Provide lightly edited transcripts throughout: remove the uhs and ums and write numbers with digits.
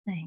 Thầy.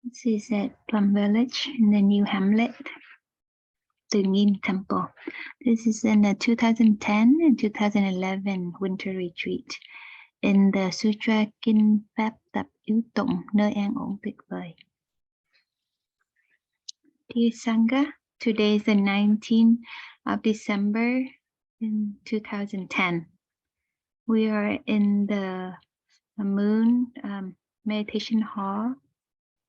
This is at Plum Village in the new hamlet, Tự Nhiên Temple. This is in the 2010 and 2011 winter retreat in the Sutra Kinh Pháp Tập Yếu Tụng, nơi an ổn tuyệt vời. Dear Sangha, today is the 19th of December in 2010. We are in the moon meditation hall,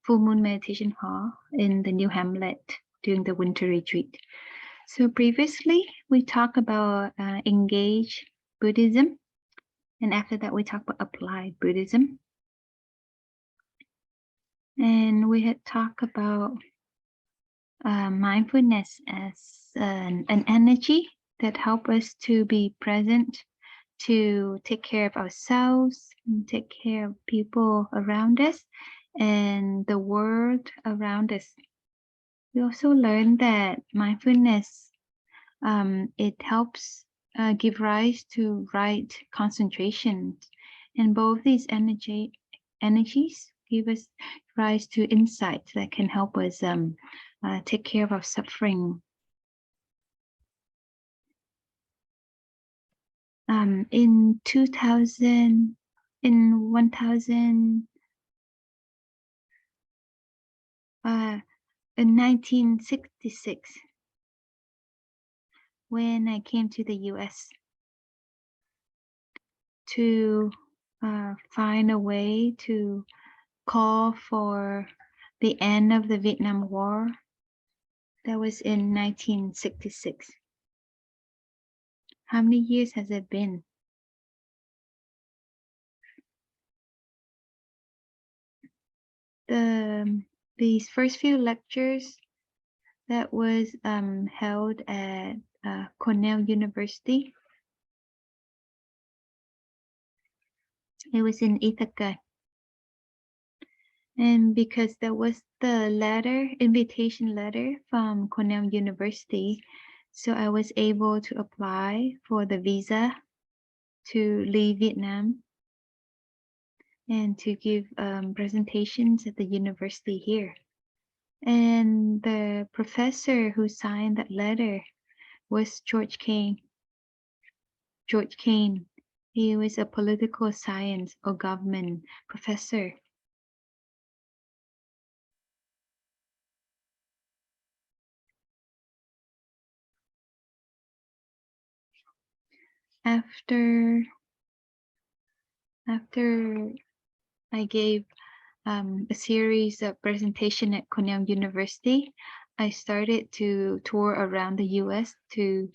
full moon meditation hall in the new hamlet during the winter retreat. So previously we talked about engaged Buddhism, and after that we talked about applied Buddhism. And we had talked about mindfulness as an energy that helps us to be present, to take care of ourselves, and take care of people around us and the world around us. We also learned that mindfulness, it helps give rise to right concentration, and both these energies give us rise to insights that can help us take care of our suffering. In 1966, when I came to the US to find a way to call for the end of the Vietnam War. That was in 1966. How many years has it been? These first few lectures that was held at Cornell University. It was in Ithaca. And because there was the invitation letter from Cornell University, so I was able to apply for the visa to leave Vietnam and to give presentations at the university here. And the professor who signed that letter was George Kane. George Kane, he was a political science or government professor. After I gave a series of presentation at Cornell University, I started to tour around the US to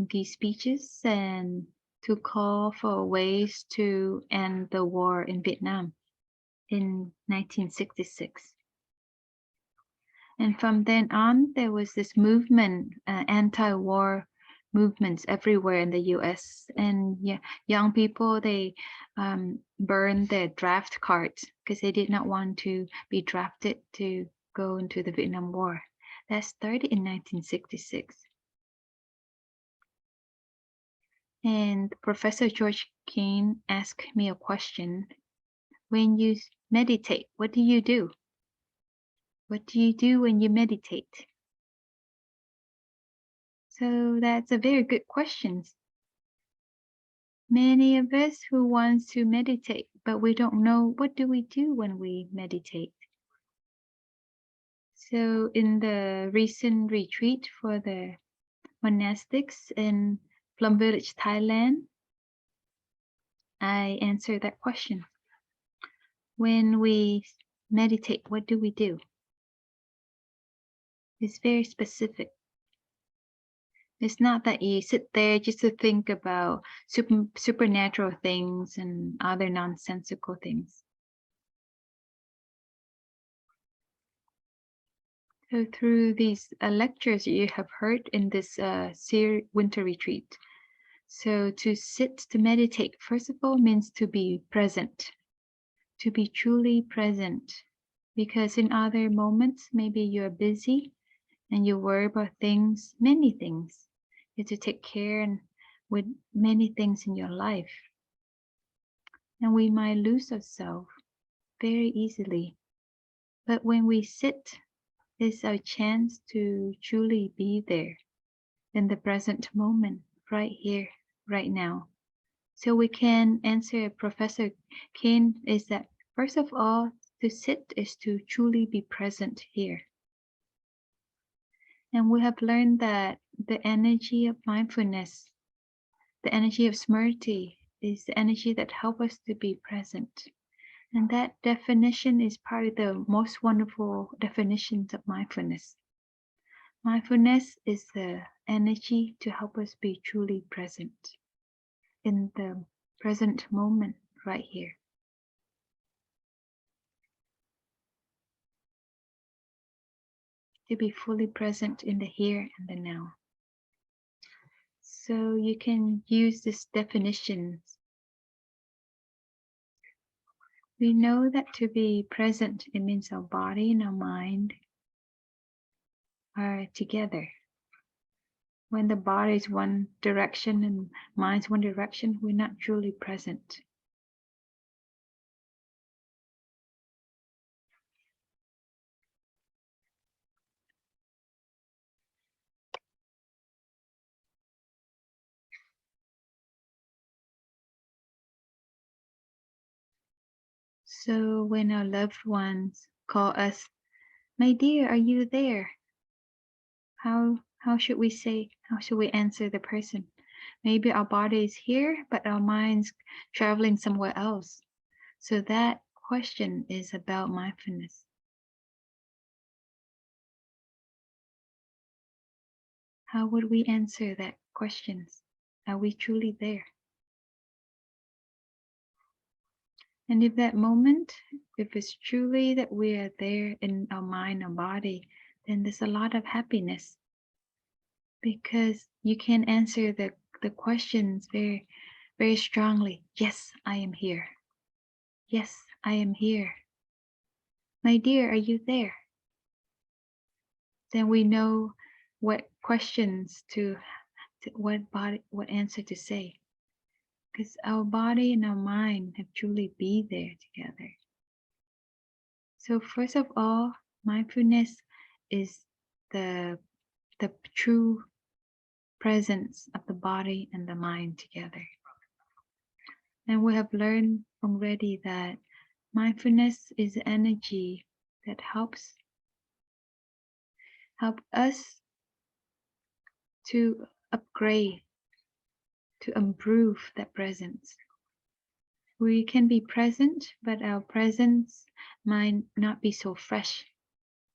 give speeches and to call for ways to end the war in Vietnam in 1966. And from then on, there was this movement, anti-war movements everywhere in the US, and young people, they burned their draft cards because they did not want to be drafted to go into the Vietnam War. That started in 1966. And Professor George Kane asked me a question. When you meditate, what do you do? What do you do when you meditate? So that's a very good question. Many of us who want to meditate, but we don't know what do we do when we meditate. So in the recent retreat for the monastics in Plum Village, Thailand, I answered that question. When we meditate, what do we do? It's very specific. It's not that you sit there just to think about supernatural things and other nonsensical things. So through these lectures you have heard in this winter retreat, so to sit, to meditate, first of all, means to be present, to be truly present. Because in other moments, maybe you're busy and you worry about things, many things. You have to take care and with many things in your life. And we might lose ourselves very easily. But when we sit, it's our chance to truly be there in the present moment, right here, right now. So we can answer Professor Kane is that, first of all, to sit is to truly be present here. And we have learned that the energy of mindfulness, the energy of smriti, is the energy that helps us to be present. And that definition is probably the most wonderful definitions of mindfulness. Mindfulness is the energy to help us be truly present in the present moment right here. To be fully present in the here and the now. So you can use this definition. We know that to be present, it means our body and our mind are together. When the body is one direction and mind is one direction, we're not truly present. So when our loved ones call us, "My dear, are you there?" How should we say, how should we answer the person? Maybe our body is here, but our mind's traveling somewhere else. So that question is about mindfulness. How would we answer that question? Are we truly there? And if that moment, if it's truly that we are there in our mind, our body, then there's a lot of happiness. Because you can answer the questions very, very strongly. Yes, I am here. Yes, I am here. My dear, are you there? Then we know what questions what answer to say. Because our body and our mind have truly be there together. So first of all, mindfulness is the true presence of the body and the mind together. And we have learned already that mindfulness is energy that help us to upgrade, to improve that presence. We can be present, but our presence might not be so fresh,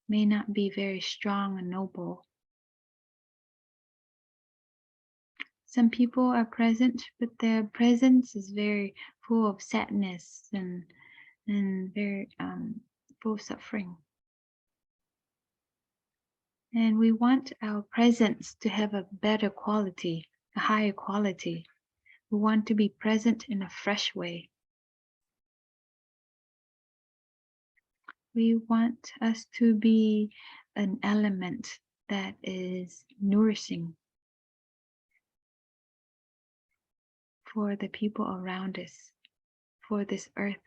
may not be very strong and noble. Some people are present, but their presence is very full of sadness and very full of suffering. And we want our presence to have a better quality, a higher quality. We want to be present in a fresh way. We want us to be an element that is nourishing for the people around us, for this earth.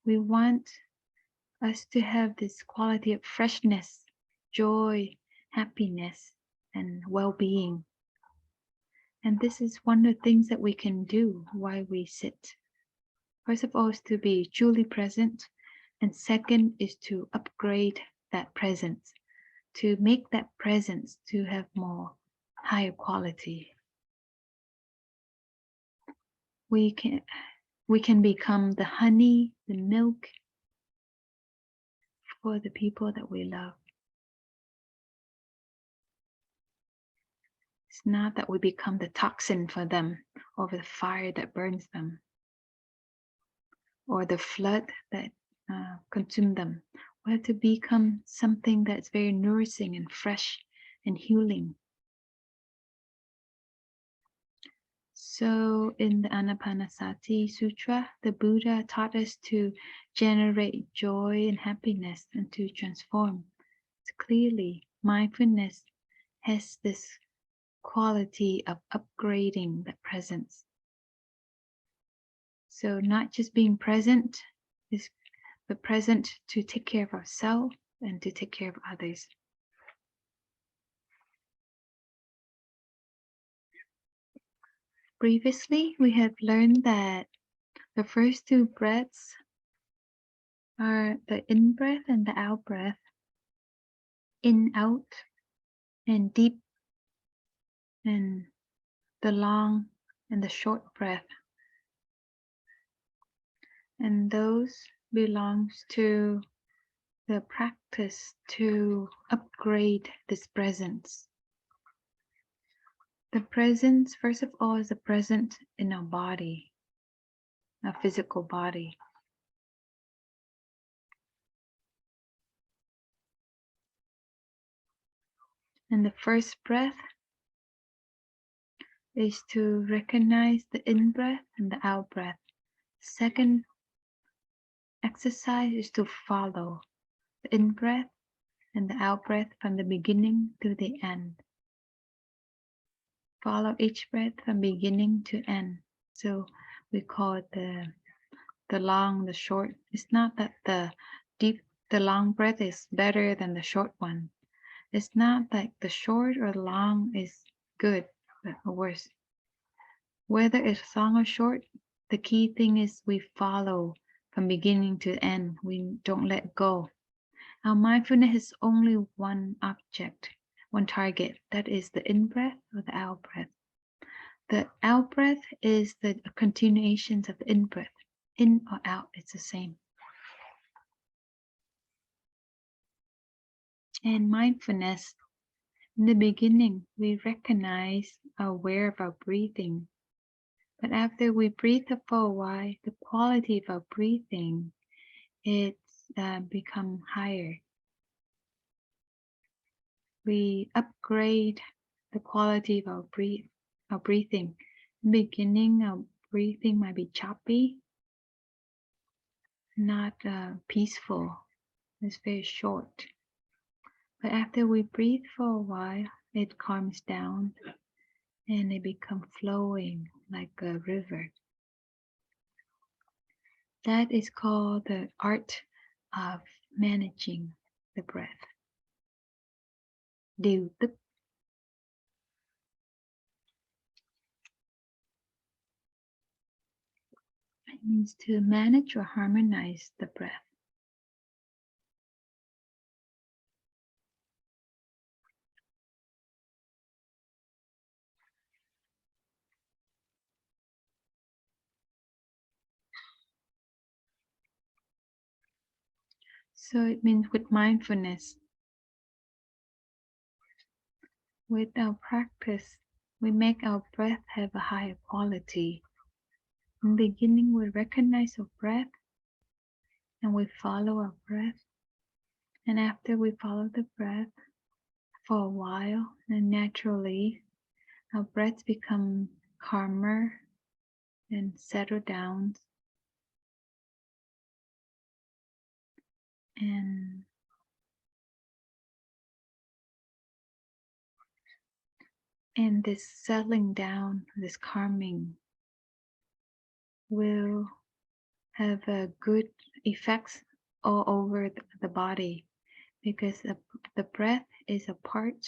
We want us to have this quality of freshness, joy, happiness, and well-being. And this is one of the things that we can do while we sit. First of all is to be truly present, and second is to upgrade that presence, to make that presence to have more higher quality. We can become the honey, the milk for the people that we love. It's not that we become the toxin for them, or the fire that burns them, or the flood that consumes them. We have to become something that's very nourishing and fresh and healing. So in the Anapanasati Sutra, the Buddha taught us to generate joy and happiness and to transform. So clearly, mindfulness has this quality of upgrading the presence. So not just being present, but present to take care of ourselves and to take care of others. Previously, we have learned that the first two breaths are the in-breath and the out-breath. In, out, and deep, and the long and the short breath. And those belongs to the practice to upgrade this presence. The presence, first of all, is the presence in our body, our physical body. And the first breath is to recognize the in-breath and the out-breath. Second exercise is to follow the in-breath and the out-breath from the beginning to the end. Follow each breath from beginning to end. So we call it the long, the short. It's not that the long breath is better than the short one. It's not like the short or long is good or worse. Whether it's long or short, the key thing is we follow from beginning to end. We don't let go. Our mindfulness is only one object, one target. That is the in-breath or the out-breath. The out-breath is the continuations of the in-breath. In or out, it's the same. And mindfulness, in the beginning, we recognize, are aware of our breathing. But after we breathe for a while, the quality of our breathing, it's become higher. We upgrade the quality of our breathing. In the beginning, our breathing might be choppy, not peaceful. It's very short. But after we breathe for a while, it calms down and it becomes flowing like a river. That is called the art of managing the breath. Điều tức. It means to manage or harmonize the breath. So it means with mindfulness, with our practice, we make our breath have a higher quality. In the beginning, we recognize our breath and we follow our breath. And after we follow the breath for a while, and naturally, our breaths become calmer and settle down. And this settling down, this calming, will have a good effects all over the body, because the breath is a part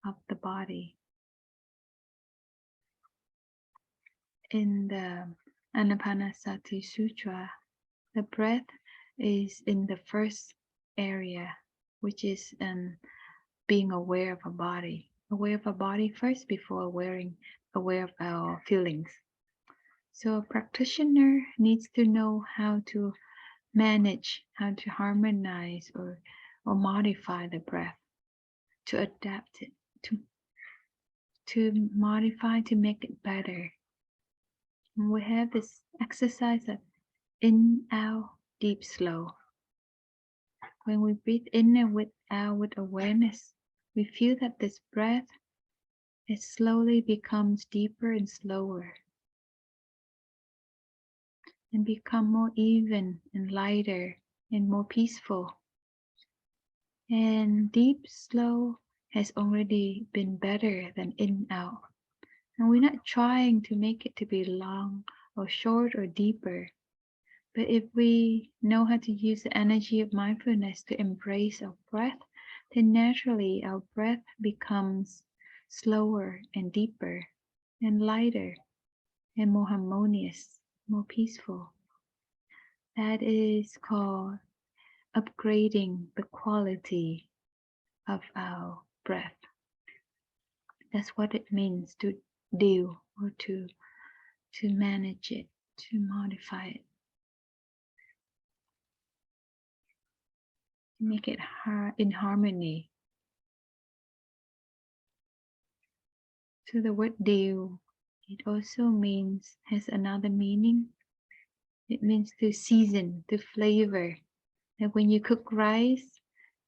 of the body. In the Anapanasati Sutra, the breath is in the first area, which is being aware of a body. Aware of a body first before aware of our feelings. So a practitioner needs to know how to manage, how to harmonize or modify the breath, to adapt it, to modify, to make it better. And we have this exercise of in, out, deep, slow. When we breathe in and out with awareness, we feel that this breath, it slowly becomes deeper and slower, and become more even and lighter and more peaceful. And deep, slow has already been better than in, out. And we're not trying to make it to be long or short or deeper. But if we know how to use the energy of mindfulness to embrace our breath, then naturally our breath becomes slower and deeper and lighter and more harmonious, more peaceful. That is called upgrading the quality of our breath. That's what it means to deal or to manage it, to modify it, to make it in harmony. So the word deal, it also has another meaning. It means to season, to flavor. Like when you cook rice,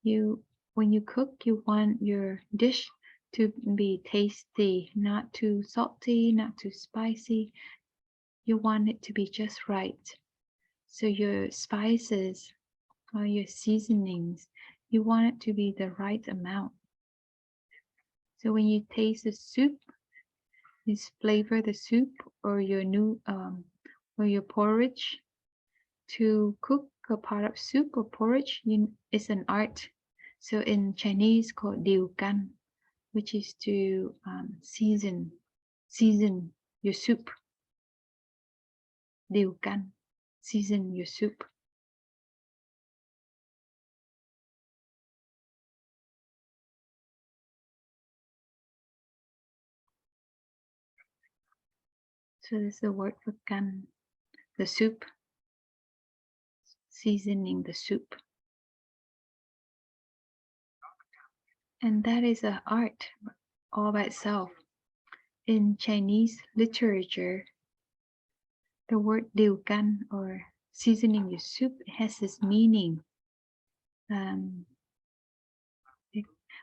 when you cook, you want your dish to be tasty, not too salty, not too spicy. You want it to be just right. So your spices or your seasonings, you want it to be the right amount. So when you taste the soup, you flavor the soup or your or your porridge. To cook a pot of soup or porridge is an art. So in Chinese called điều căn, which is to season your soup. Điều căn, season your soup. So this is the word for căn, the soup, seasoning the soup. And that is an art all by itself. In Chinese literature, the word điều căn, or seasoning your soup, has this meaning. When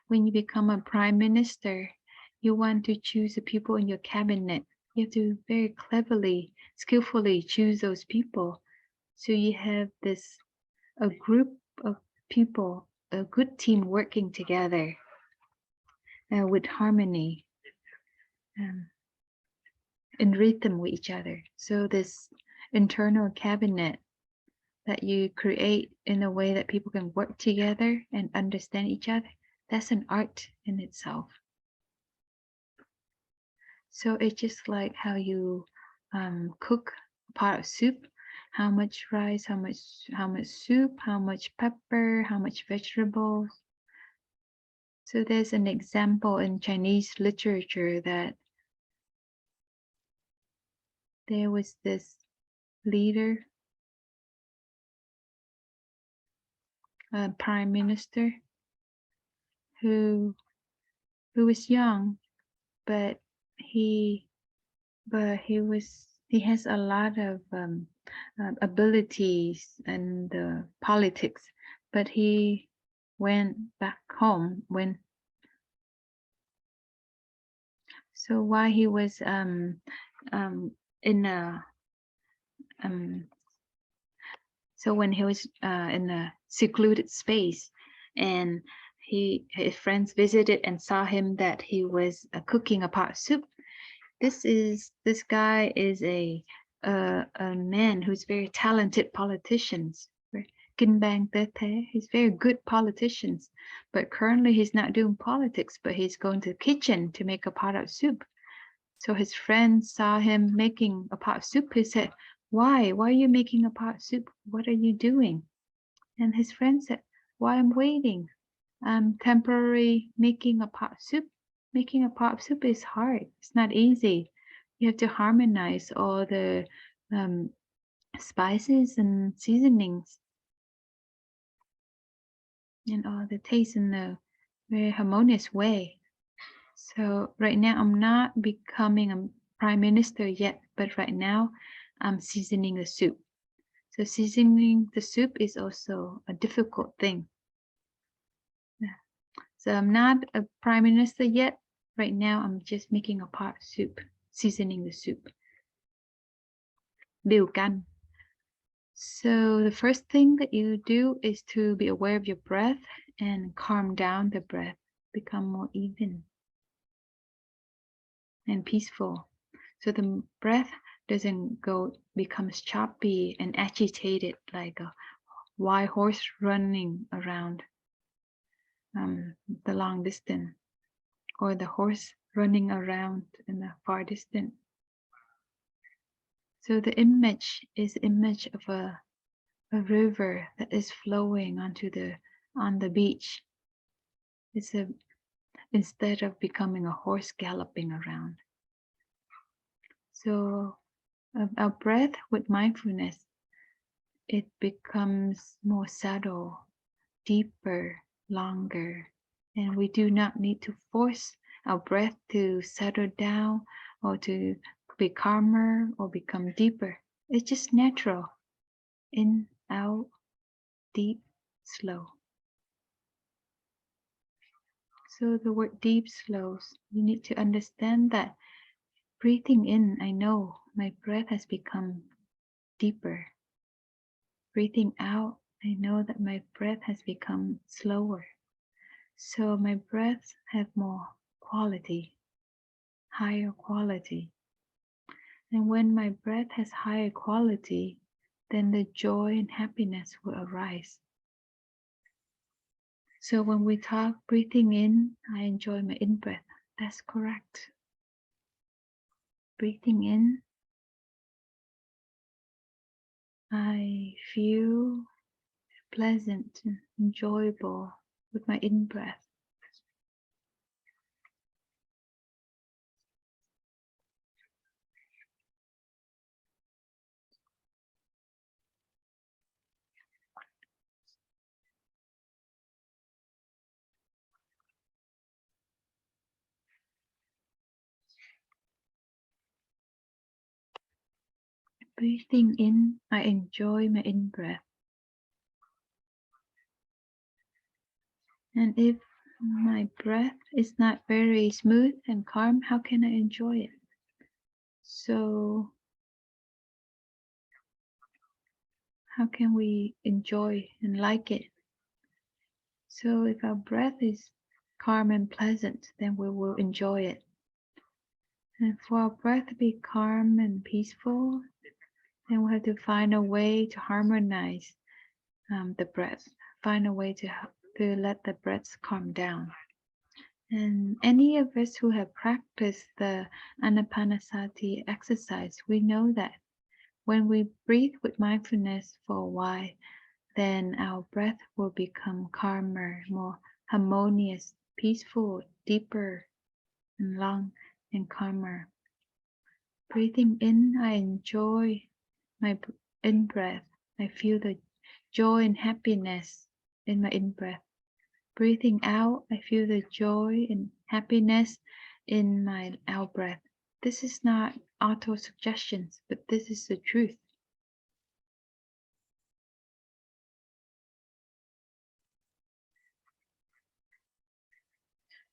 you become a prime minister, you want to choose the people in your cabinet. You have to very cleverly, skillfully choose those people. So you have a group of people, a good team working together with harmony, in rhythm with each other. So this internal cabinet that you create in a way that people can work together and understand each other, that's an art in itself. So it's just like how you cook a pot of soup. How much rice, how much soup, how much pepper, how much vegetables. So there's an example in Chinese literature that there was this leader, a prime minister, who was young, but he has a lot of abilities in the politics, but he went back home so while he was so when he was in a secluded space, and his friends visited and saw him that he was cooking a pot of soup. This guy is a man who's very talented politician. Kinh bang tế thế. He's very good politicians, but currently he's not doing politics, but he's going to the kitchen to make a pot of soup. So his friends saw him making a pot of soup. He said, why are you making a pot of soup? What are you doing? And his friend said, why I'm waiting. I'm temporarily making a pot of soup. Making a pot of soup is hard. It's not easy. You have to harmonize all the spices and seasonings and all the taste in a very harmonious way. So right now I'm not becoming a prime minister yet, but right now I'm seasoning the soup. So seasoning the soup is also a difficult thing. So I'm not a prime minister yet. Right now I'm just making a pot soup, seasoning the soup. Điều canh. So the first thing that you do is to be aware of your breath and calm down the breath, become more even and peaceful. So the breath doesn't becomes choppy and agitated like a wild horse running around the long distance, or the horse running around in the far distance. So the image is image of a river that is flowing on the beach. It's instead of becoming a horse galloping around. So our breath with mindfulness, it becomes more subtle, deeper, longer, and we do not need to force our breath to settle down or to be calmer or become deeper. It's just natural. In, out, deep, slow. So the word deep, slows, you need to understand that breathing in, I know my breath has become deeper. Breathing out, I know that my breath has become slower. So my breaths have more quality, higher quality. And when my breath has higher quality, then the joy and happiness will arise. So when we talk breathing in, I enjoy my in-breath. That's correct. Breathing in, I feel pleasant and enjoyable with my in-breath. Breathing in, I enjoy my in-breath. And if my breath is not very smooth and calm, how can I enjoy it? So how can we enjoy and like it? So if our breath is calm and pleasant, then we will enjoy it. And for our breath to be calm and peaceful, then we have to find a way to harmonize the breath, find a way to let the breath calm down. And any of us who have practiced the Anapanasati exercise, we know that when we breathe with mindfulness for a while, then our breath will become calmer, more harmonious, peaceful, deeper, and long and calmer. Breathing in, I enjoy my in-breath. I feel the joy and happiness in my in-breath. Breathing out, I feel the joy and happiness in my out-breath. This is not auto-suggestions, but this is the truth.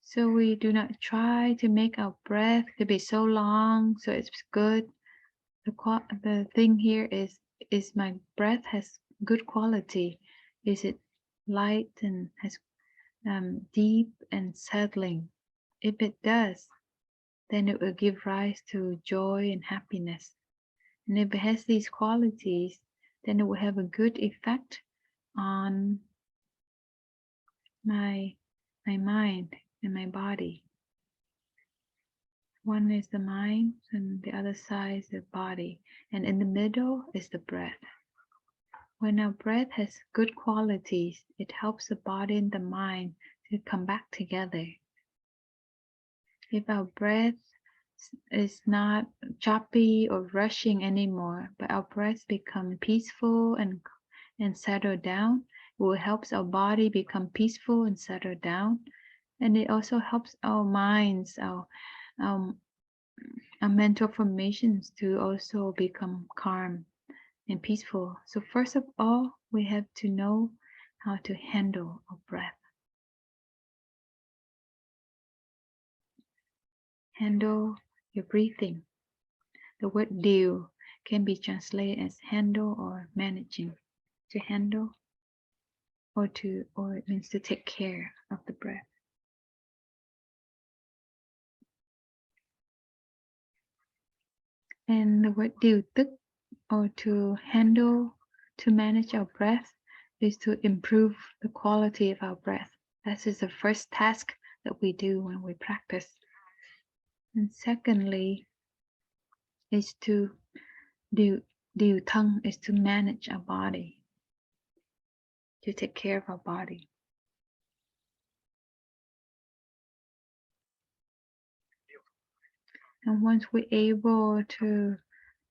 So we do not try to make our breath to be so long, so it's good. The thing here is my breath has good quality. Is it light and has deep and settling? If it does, then it will give rise to joy and happiness. And if it has these qualities, then it will have a good effect on my mind and my body. One is the mind and the other side is the body. And in the middle is the breath. When our breath has good qualities, it helps the body and the mind to come back together. If our breath is not choppy or rushing anymore, but our breath become peaceful and settle down, it will help our body become peaceful and settle down. And it also helps our minds, our mental formations to also become calm and peaceful. So first of all, we have to know how to handle our breath. Handle your breathing. The word điều can be translated as handle or managing. To handle or it means to take care of the breath. And the word điều tức or to handle, to manage our breath is to improve the quality of our breath. That is the first task that we do when we practice. And secondly, is to điều thân is to manage our body, to take care of our body. And once we're able to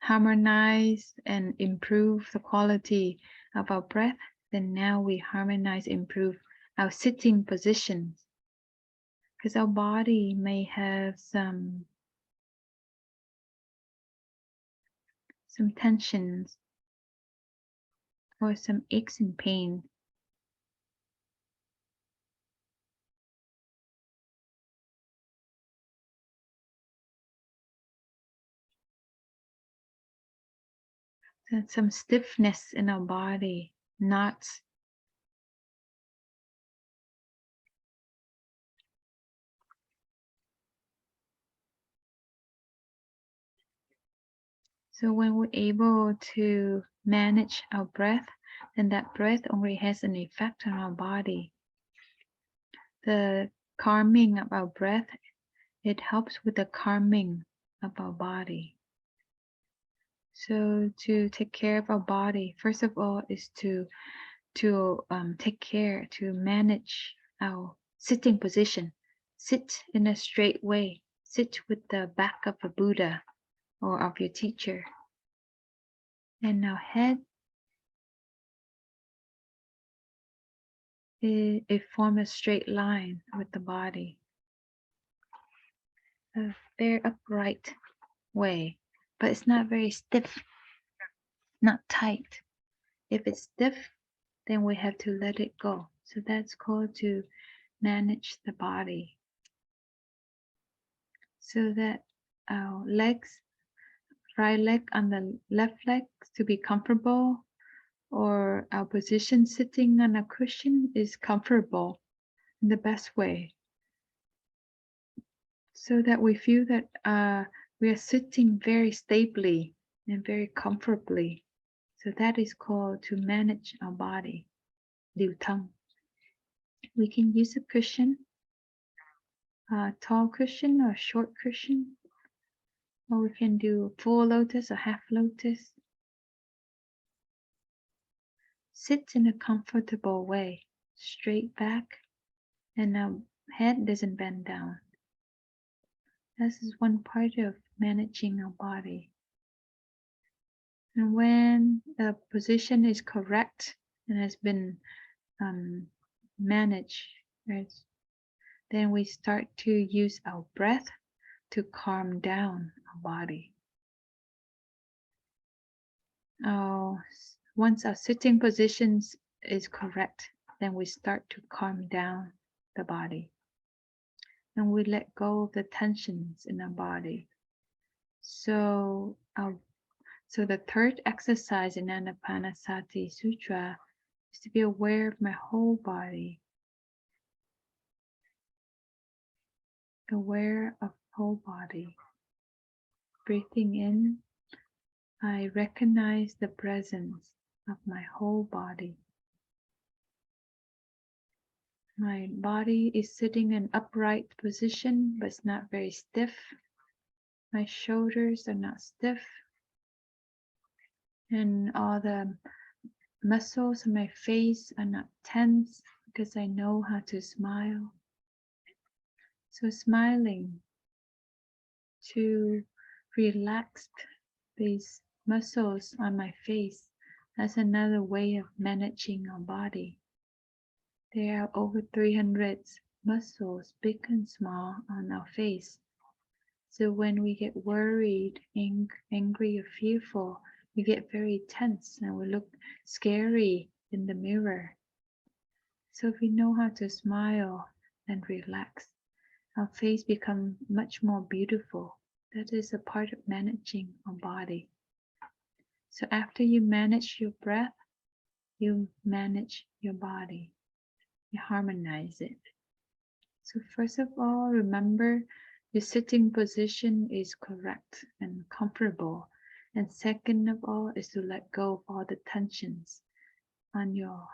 harmonize and improve the quality of our breath, then now we harmonize, improve our sitting positions. Because our body may have some tensions or some aches and pain. And some stiffness in our body, knots. So when we're able to manage our breath, then that breath only has an effect on our body. The calming of our breath, it helps with the calming of our body. So to take care of our body, first of all, is to take care, to manage our sitting position. Sit in a straight way. Sit with the back of a Buddha or of your teacher. And now head, it forms a straight line with the body. A very upright way, but it's not very stiff, not tight. If it's stiff, then we have to let it go. So that's called to manage the body. So that our legs, right leg on the left leg to be comfortable, or our position sitting on a cushion is comfortable in the best way. So that we feel that we are sitting very stably and very comfortably. So that is called to manage our body, điều thân. We can use a cushion, a tall cushion or short cushion, or we can do full lotus or half lotus. Sit in a comfortable way, straight back, and our head doesn't bend down. This is one part of managing our body. And when the position is correct and has been managed, right, then we start to use our breath to calm down our body. Once our sitting position is correct, then we start to calm down the body. And we let go of the tensions in our body. So the third exercise in Anapanasati Sutra is to be aware of my whole body. Aware of whole body. Breathing in, I recognize the presence of my whole body. My body is sitting in an upright position, but it's not very stiff. My shoulders are not stiff. And all the muscles in my face are not tense because I know how to smile. So smiling to relax these muscles on my face, that's another way of managing our body. There are over 300 muscles, big and small, on our face. So when we get worried, angry, or fearful, we get very tense and we look scary in the mirror. So if we know how to smile and relax, our face becomes much more beautiful. That is a part of managing our body. So after you manage your breath, you manage your body. You harmonize it. So first of all, remember your sitting position is correct and comfortable. And second of all is to let go of all the tensions on your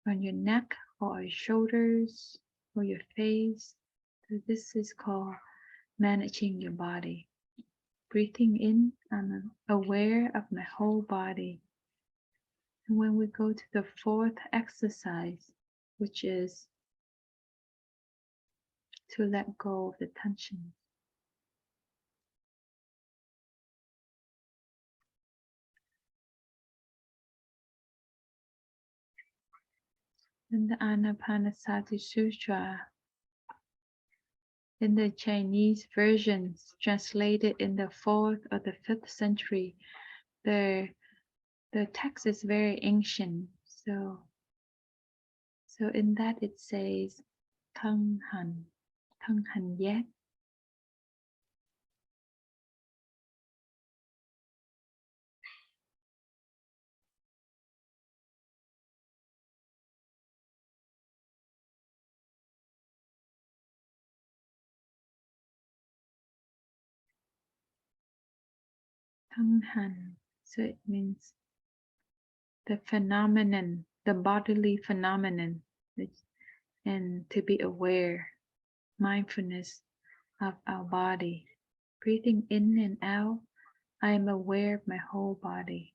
neck or your shoulders or your face. So this is called managing your body. Breathing in, I'm aware of my whole body. And when we go to the fourth exercise, which is to let go of the tension. In the Anapanasati Sutra, in the Chinese versions translated in the 4th or the 5th century, the text is very ancient. So in that it says, Thân hành giác. Thân hành, so it means the phenomenon, the bodily phenomenon, and to be aware, mindfulness of our body. Breathing in and out, I am aware of my whole body.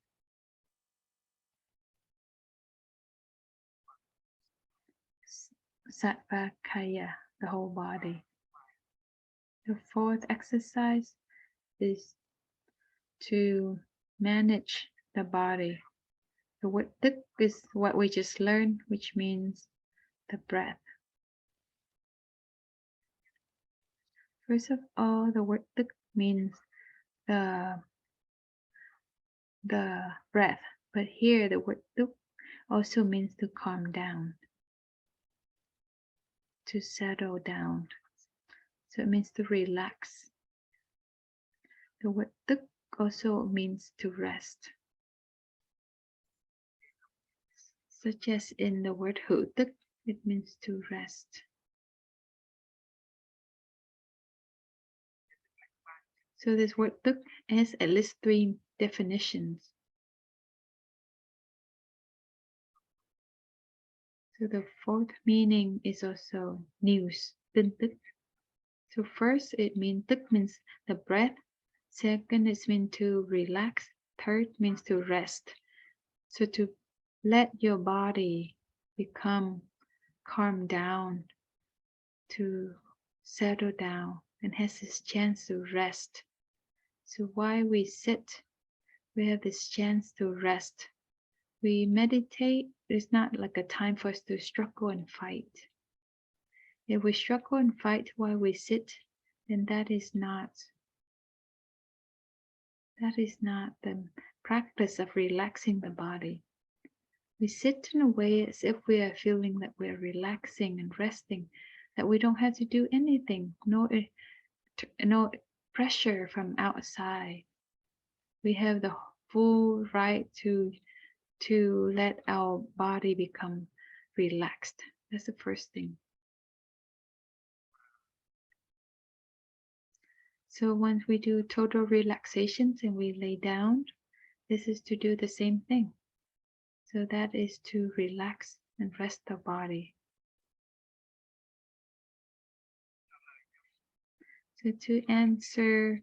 Satvakaya, the whole body. The fourth exercise is to manage the body. The word Thich is what we just learned, which means the breath. First of all, the word Thich means the breath, but here the word Thich also means to calm down, to settle down. So it means to relax. The word Thich also means to rest. Such as in the word Hữu Tức, it means to rest. So this word Tức has at least 3 definitions. So the fourth meaning is also news, tin tức. So first it means Tức means the breath. Second it means to relax. Third means to rest. So to let your body become calm down, to settle down, and has this chance to rest. So while we sit, we have this chance to rest. We meditate. It's not like a time for us to struggle and fight. If we struggle and fight while we sit, then that is not the practice of relaxing the body. We sit in a way as if we are feeling that we're relaxing and resting, that we don't have to do anything, no pressure from outside. We have the full right to let our body become relaxed. That's the first thing. So once we do total relaxations and we lay down, this is to do the same thing. So that is to relax and rest the body. So to answer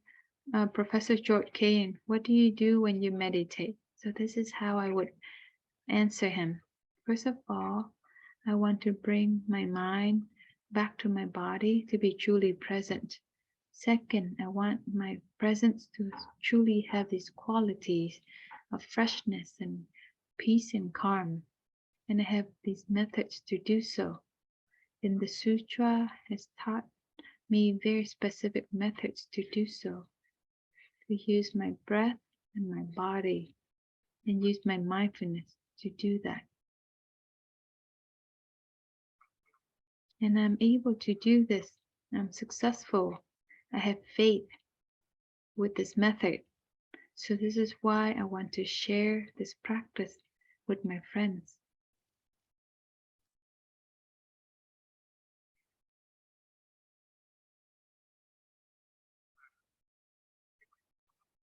Professor George Cain, what do you do when you meditate? So this is how I would answer him. First of all, I want to bring my mind back to my body to be truly present. Second, I want my presence to truly have these qualities of freshness and peace and calm. And I have these methods to do so. in the sutra has taught me very specific methods to do so. To use my breath and my body and use my mindfulness to do that. And I'm able to do this. I'm successful. I have faith with this method. So this is why I want to share this practice with my friends.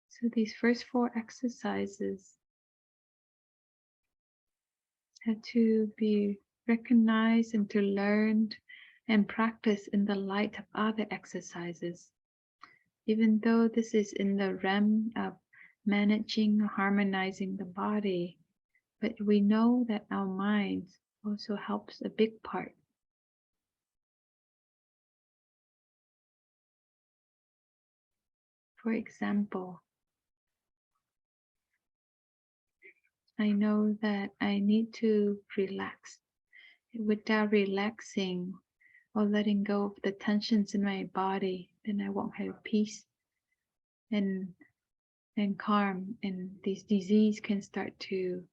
So these first 4 exercises have to be recognized and to learn and practice in the light of other exercises. Even though this is in the realm of managing, harmonizing the body, but we know that our minds also helps a big part. For example, I know that I need to relax. Without relaxing or letting go of the tensions in my body, then I won't have peace and calm, and this disease can start to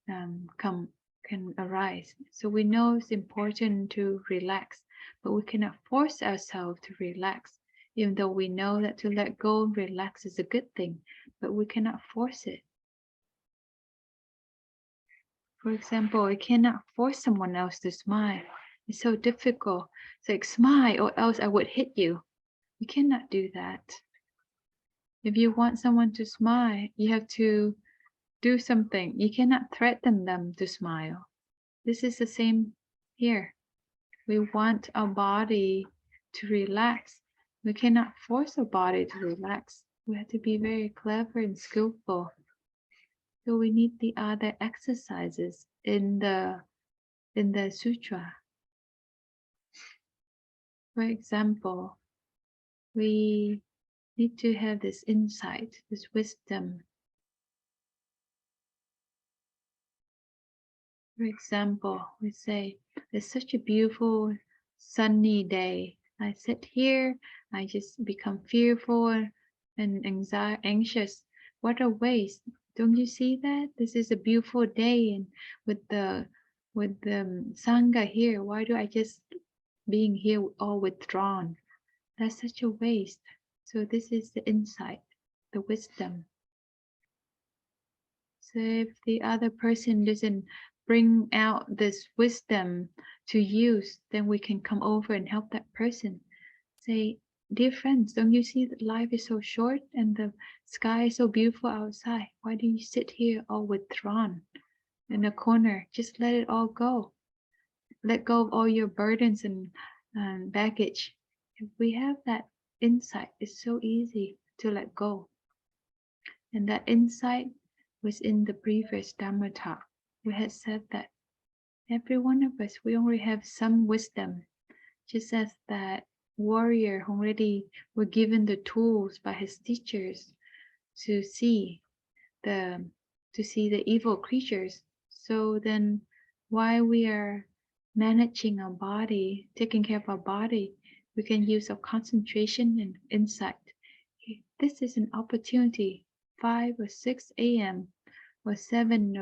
can arise. So we know it's important to relax, but we cannot force ourselves to relax, even though we know that to let go and relax is a good thing, but we cannot force it. For example, I cannot force someone else to smile. It's so difficult. It's like, smile or else I would hit you. You cannot do that. If you want someone to smile, you have to do something. You cannot threaten them to smile. This is the same here. We want our body to relax. We cannot force our body to relax. We have to be very clever and skillful. So we need the other exercises in the sutra. For example, we need to have this insight, this wisdom. For example, we say, it's such a beautiful sunny day. I sit here, I just become fearful and anxious. What a waste. Don't you see that? This is a beautiful day, and with the Sangha here, why do I just being here all withdrawn? That's such a waste. So this is the insight, the wisdom. So if the other person doesn't bring out this wisdom to use, then we can come over and help that person. Say, dear friends, don't you see that life is so short and the sky is so beautiful outside? Why do you sit here all withdrawn in a corner? Just let it all go. Let go of all your burdens and baggage. If we have that insight, it's so easy to let go. And that insight was in the previous Dhamma talk. We had said that every one of us, we only have some wisdom, just as that warrior who already were given the tools by his teachers to see the evil creatures. So then while we are managing our body, taking care of our body, we can use our concentration and insight. This is an opportunity, 5 or 6 a.m. or 7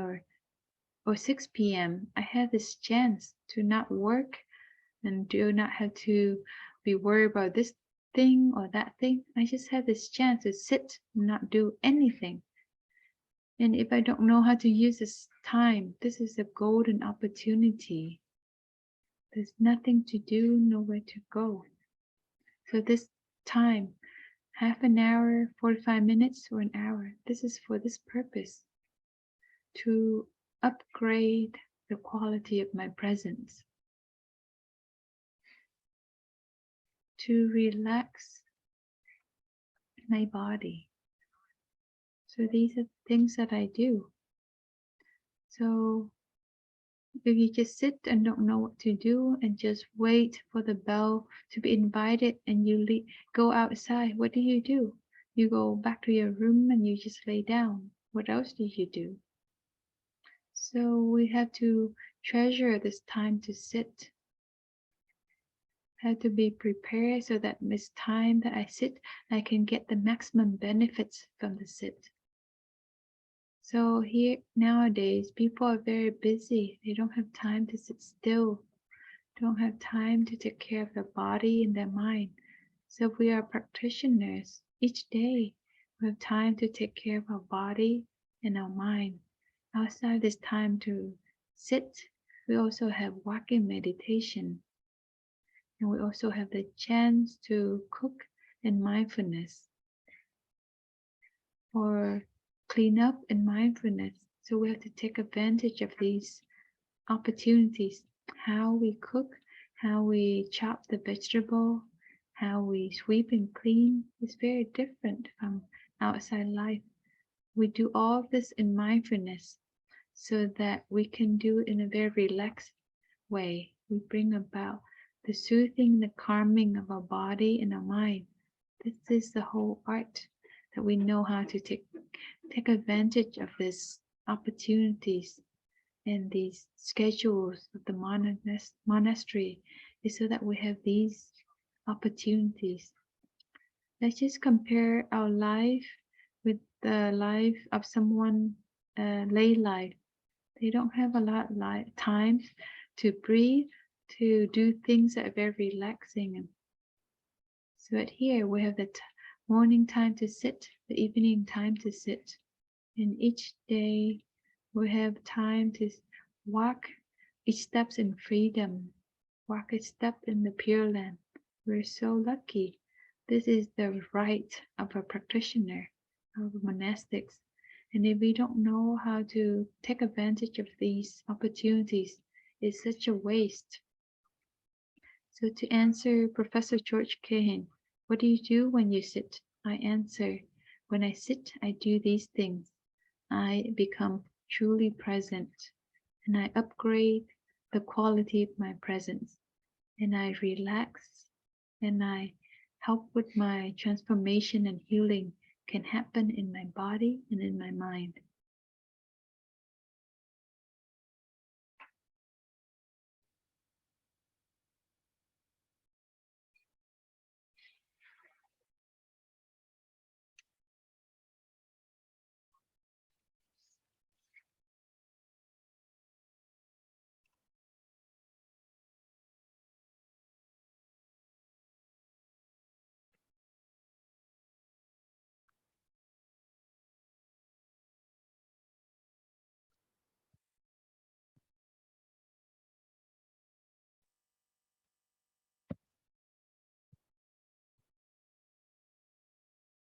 or 6 p.m. I have this chance to not work and do not have to be worried about this thing or that thing. I just have this chance to sit and not do anything. And if I don't know how to use this time, this is a golden opportunity. There's nothing to do, nowhere to go. So this time, half an hour, 45 minutes, or an hour, this is for this purpose, to upgrade the quality of my presence, to relax my body. So these are things that I do. So if you just sit and don't know what to do and just wait for the bell to be invited and you go outside, what do? You go back to your room and you just lay down. What else do you do? So we have to treasure this time to sit have to be prepared so that this time that I sit, I can get the maximum benefits from the sit. So here nowadays, people are very busy. They don't have time to sit still, don't have time to take care of their body and their mind. So if we are practitioners, each day we have time to take care of our body and our mind. Outside this time to sit, we also have walking meditation. And we also have the chance to cook in mindfulness or clean up in mindfulness. So we have to take advantage of these opportunities. How we cook, how we chop the vegetable, how we sweep and clean is very different from outside life. We do all of this in mindfulness so that we can do it in a very relaxed way. We bring about the soothing, the calming of our body and our mind. This is the whole art, that we know how to take advantage of these opportunities and these schedules of the monastery, is so that we have these opportunities. Let's just compare our life with the life of someone lay life. They don't have a lot of time to breathe, to do things that are very relaxing. So at here we have the morning time to sit, the evening time to sit. And each day we have time to walk each steps in freedom, walk a step in the Pure Land. We're so lucky. This is the right of a practitioner, of monastics. And if we don't know how to take advantage of these opportunities, it's such a waste. So to answer Professor George Cahan, what do you do when you sit? I answer, when I sit, I do these things. I become truly present, and I upgrade the quality of my presence, and I relax, and I help with my transformation and healing can happen in my body and in my mind.